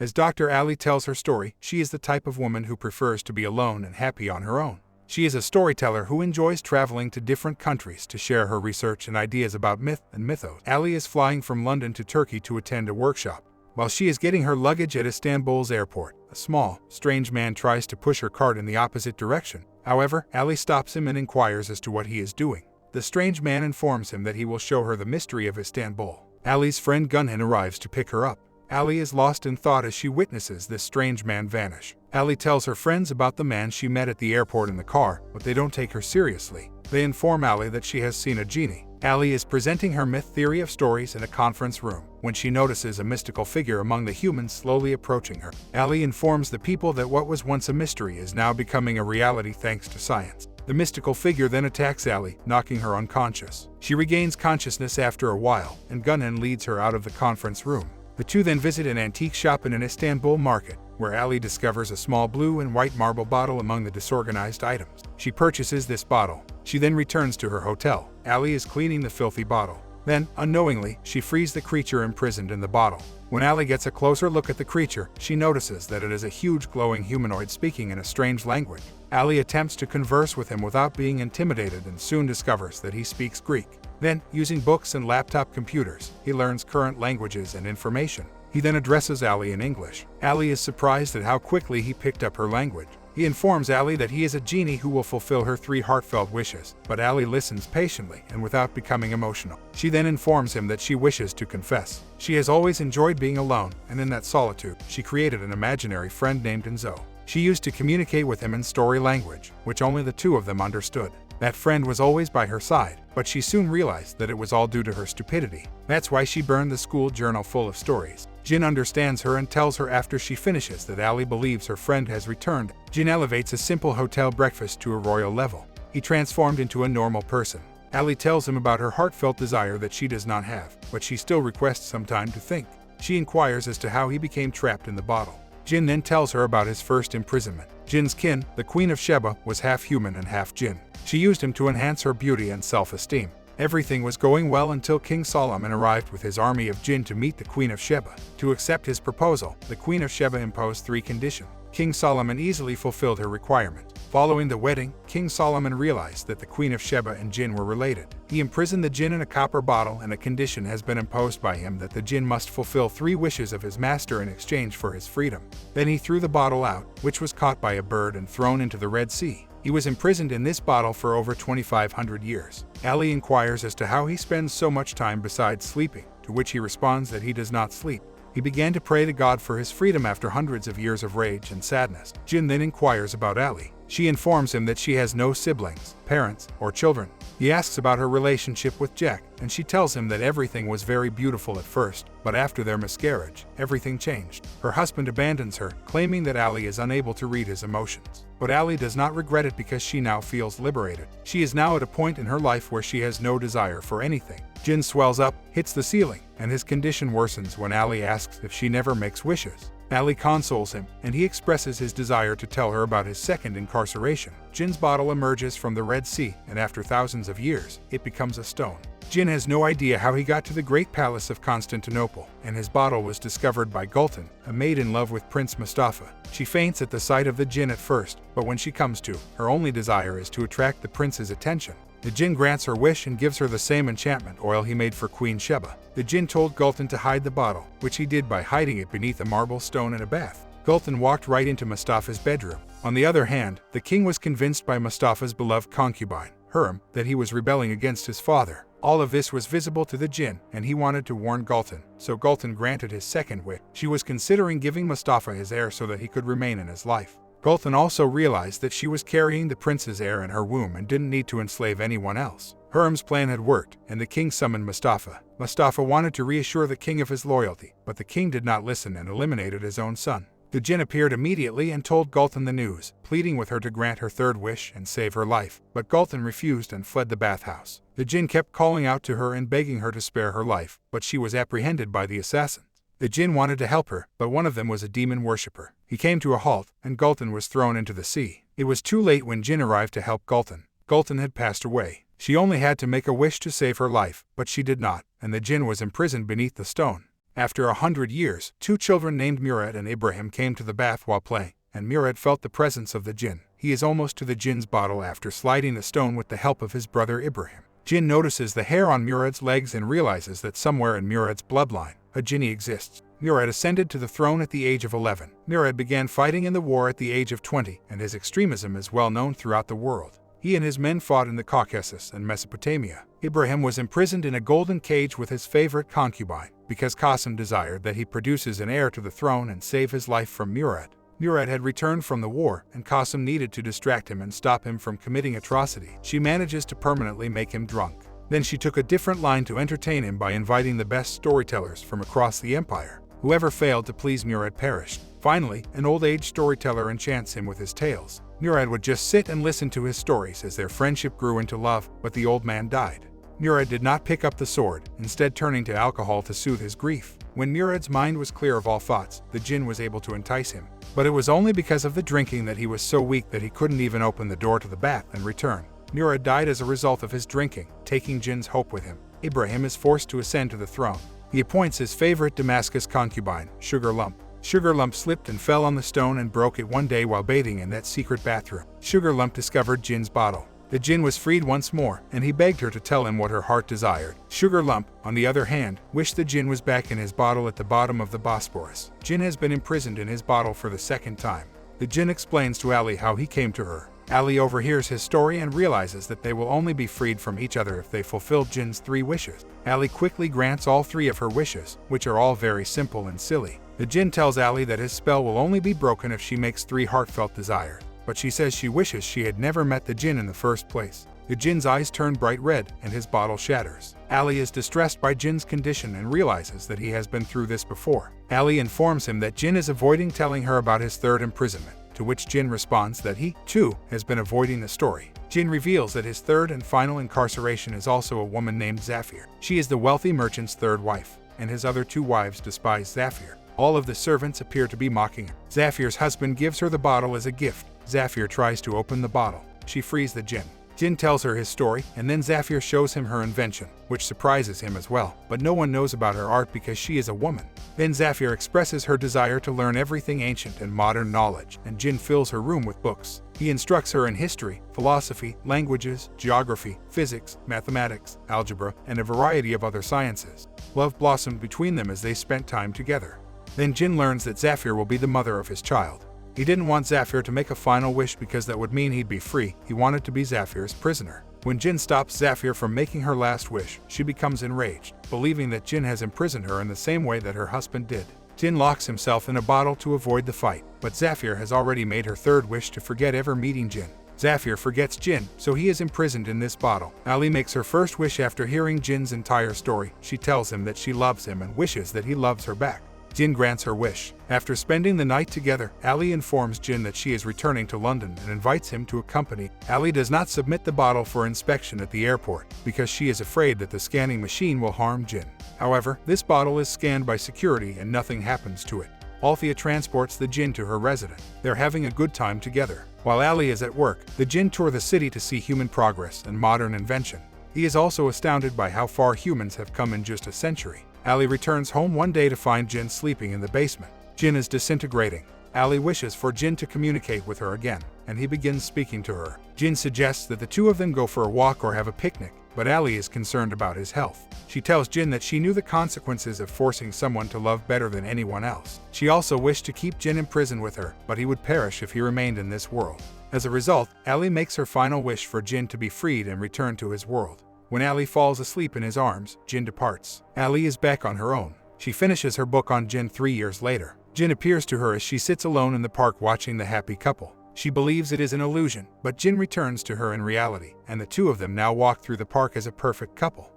As Dr. Ali tells her story, she is the type of woman who prefers to be alone and happy on her own. She is a storyteller who enjoys traveling to different countries to share her research and ideas about myth and mythos. Ali is flying from London to Turkey to attend a workshop. While she is getting her luggage at Istanbul's airport, a small, strange man tries to push her cart in the opposite direction. However, Ali stops him and inquires as to what he is doing. The strange man informs him that he will show her the mystery of Istanbul. Ali's friend Gunhan arrives to pick her up. Ali is lost in thought as she witnesses this strange man vanish. Ali tells her friends about the man she met at the airport in the car, but they don't take her seriously. They inform Ali that she has seen a genie. Ali is presenting her myth theory of stories in a conference room when she notices a mystical figure among the humans slowly approaching her. Ali informs the people that what was once a mystery is now becoming a reality thanks to science. The mystical figure then attacks Ali, knocking her unconscious. She regains consciousness after a while, and Gunhan leads her out of the conference room. The two then visit an antique shop in an Istanbul market, where Ali discovers a small blue and white marble bottle among the disorganized items. She purchases this bottle. She then returns to her hotel. Ali is cleaning the filthy bottle. Then, unknowingly, she frees the creature imprisoned in the bottle. When Ali gets a closer look at the creature, she notices that it is a huge glowing humanoid speaking in a strange language. Ali attempts to converse with him without being intimidated and soon discovers that he speaks Greek. Then, using books and laptop computers, he learns current languages and information. He then addresses Ali in English. Ali is surprised at how quickly he picked up her language. He informs Ali that he is a genie who will fulfill her 3 heartfelt wishes, but Ali listens patiently and without becoming emotional. She then informs him that she wishes to confess. She has always enjoyed being alone, and in that solitude, she created an imaginary friend named Enzo. She used to communicate with him in story language, which only the two of them understood. That friend was always by her side, but she soon realized that it was all due to her stupidity. That's why she burned the school journal full of stories. Jin understands her and tells her after she finishes that Ali believes her friend has returned. Jin elevates a simple hotel breakfast to a royal level. He transformed into a normal person. Ali tells him about her heartfelt desire that she does not have, but she still requests some time to think. She inquires as to how he became trapped in the bottle. Jin then tells her about his first imprisonment. Jin's kin, the Queen of Sheba, was half human and half Jin. She used him to enhance her beauty and self-esteem. Everything was going well until King Solomon arrived with his army of Jinn to meet the Queen of Sheba. To accept his proposal, the Queen of Sheba imposed 3 conditions. King Solomon easily fulfilled her requirement. Following the wedding, King Solomon realized that the Queen of Sheba and Jinn were related. He imprisoned the Jinn in a copper bottle, and a condition has been imposed by him that the Jinn must fulfill 3 wishes of his master in exchange for his freedom. Then he threw the bottle out, which was caught by a bird and thrown into the Red Sea. He was imprisoned in this bottle for over 2,500 years. Ali inquires as to how he spends so much time besides sleeping, to which he responds that he does not sleep. He began to pray to God for his freedom after hundreds of years of rage and sadness. Jin then inquires about Ali. She informs him that she has no siblings, parents, or children. He asks about her relationship with Jack, and she tells him that everything was very beautiful at first, but after their miscarriage, everything changed. Her husband abandons her, claiming that Ali is unable to read his emotions. But Ali does not regret it because she now feels liberated. She is now at a point in her life where she has no desire for anything. Jin swells up, hits the ceiling, and his condition worsens when Ali asks if she never makes wishes. Ali consoles him, and he expresses his desire to tell her about his second incarceration. Jin's bottle emerges from the Red Sea, and after thousands of years, it becomes a stone. Jin has no idea how he got to the Great Palace of Constantinople, and his bottle was discovered by Gultan, a maid in love with Prince Mustafa. She faints at the sight of the Jinn at first, but when she comes to, her only desire is to attract the prince's attention. The Jinn grants her wish and gives her the same enchantment oil he made for Queen Sheba. The Jinn told Gultan to hide the bottle, which he did by hiding it beneath a marble stone in a bath. Gultan walked right into Mustafa's bedroom. On the other hand, the king was convinced by Mustafa's beloved concubine, Hurrem, that he was rebelling against his father. All of this was visible to the Jinn, and he wanted to warn Gultan, so Gultan granted his second wish. She was considering giving Mustafa his heir so that he could remain in his life. Gultan also realized that she was carrying the prince's heir in her womb and didn't need to enslave anyone else. Hurrem's plan had worked, and the king summoned Mustafa. Mustafa wanted to reassure the king of his loyalty, but the king did not listen and eliminated his own son. The Jinn appeared immediately and told Gultan the news, pleading with her to grant her third wish and save her life, but Gultan refused and fled the bathhouse. The Jinn kept calling out to her and begging her to spare her life, but she was apprehended by the assassins. The Jinn wanted to help her, but one of them was a demon worshipper. He came to a halt, and Gultan was thrown into the sea. It was too late when Jinn arrived to help Gultan. Gultan had passed away. She only had to make a wish to save her life, but she did not, and the Jinn was imprisoned beneath the stone. After 100 years, 2 children named Murad and Ibrahim came to the bath while playing, and Murad felt the presence of the jinn. He is almost to the jinn's bottle after sliding a stone with the help of his brother Ibrahim. Jinn notices the hair on Murad's legs and realizes that somewhere in Murad's bloodline, a jinni exists. Murad ascended to the throne at the age of 11. Murad began fighting in the war at the age of 20, and his extremism is well known throughout the world. He and his men fought in the Caucasus and Mesopotamia. Ibrahim was imprisoned in a golden cage with his favorite concubine, because Qasim desired that he produces an heir to the throne and save his life from Murad. Murad had returned from the war, and Qasim needed to distract him and stop him from committing atrocity. She manages to permanently make him drunk. Then she took a different line to entertain him by inviting the best storytellers from across the empire. Whoever failed to please Murad perished. Finally, an old-age storyteller enchants him with his tales. Murad would just sit and listen to his stories as their friendship grew into love, but the old man died. Murad did not pick up the sword, instead turning to alcohol to soothe his grief. When Murad's mind was clear of all thoughts, the jinn was able to entice him. But it was only because of the drinking that he was so weak that he couldn't even open the door to the bath and return. Murad died as a result of his drinking, taking jinn's hope with him. Ibrahim is forced to ascend to the throne. He appoints his favorite Damascus concubine, Sugar Lump. Sugar Lump slipped and fell on the stone and broke it one day while bathing in that secret bathroom. Sugar Lump discovered jinn's bottle. The jinn was freed once more, and he begged her to tell him what her heart desired. Sugar Lump, on the other hand, wished the jinn was back in his bottle at the bottom of the Bosporus. Jinn has been imprisoned in his bottle for the second time. The jinn explains to Ali how he came to her. Ali overhears his story and realizes that they will only be freed from each other if they fulfill jinn's 3 wishes. Ali quickly grants all 3 of her wishes, which are all very simple and silly. The jinn tells Ali that his spell will only be broken if she makes 3 heartfelt desires, but she says she wishes she had never met the jinn in the first place. The jinn's eyes turn bright red, and his bottle shatters. Ali is distressed by jinn's condition and realizes that he has been through this before. Ali informs him that jinn is avoiding telling her about his 3rd imprisonment, to which jinn responds that he, too, has been avoiding the story. Jinn reveals that his 3rd and final incarceration is also a woman named Zafir. She is the wealthy merchant's 3rd wife, and his other 2 wives despise Zafir. All of the servants appear to be mocking her. Zafir's husband gives her the bottle as a gift. Zafir tries to open the bottle. She frees the jinn. Jinn tells her his story, and then Zafir shows him her invention, which surprises him as well. But no one knows about her art because she is a woman. Then Zafir expresses her desire to learn everything ancient and modern knowledge, and Jinn fills her room with books. He instructs her in history, philosophy, languages, geography, physics, mathematics, algebra, and a variety of other sciences. Love blossomed between them as they spent time together. Then Jinn learns that Zafir will be the mother of his child. He didn't want Zafir to make a final wish because that would mean he'd be free. He wanted to be Zafir's prisoner. When Jinn stops Zafir from making her last wish, she becomes enraged, believing that Jinn has imprisoned her in the same way that her husband did. Jinn locks himself in a bottle to avoid the fight, but Zafir has already made her 3rd wish to forget ever meeting Jinn. Zafir forgets Jinn, so he is imprisoned in this bottle. Ali makes her first wish after hearing Jinn's entire story. She tells him that she loves him and wishes that he loves her back. Jinn grants her wish. After spending the night together, Ali informs Jinn that she is returning to London and invites him to accompany. Ali does not submit the bottle for inspection at the airport because she is afraid that the scanning machine will harm Jinn. However, this bottle is scanned by security and nothing happens to it. Althea transports the jinn to her residence. They're having a good time together. While Ali is at work, the jinn tour the city to see human progress and modern invention. He is also astounded by how far humans have come in just a century. Ali returns home one day to find Jinn sleeping in the basement. Jinn is disintegrating. Ali wishes for Jinn to communicate with her again, and he begins speaking to her. Jinn suggests that the 2 of them go for a walk or have a picnic, but Ali is concerned about his health. She tells Jinn that she knew the consequences of forcing someone to love better than anyone else. She also wished to keep Jinn in prison with her, but he would perish if he remained in this world. As a result, Ali makes her final wish for Jinn to be freed and return to his world. When Ali falls asleep in his arms, Jinn departs. Ali is back on her own. She finishes her book on Jinn 3 years later. Jinn appears to her as she sits alone in the park watching the happy couple. She believes it is an illusion, but Jinn returns to her in reality, and the 2 of them now walk through the park as a perfect couple.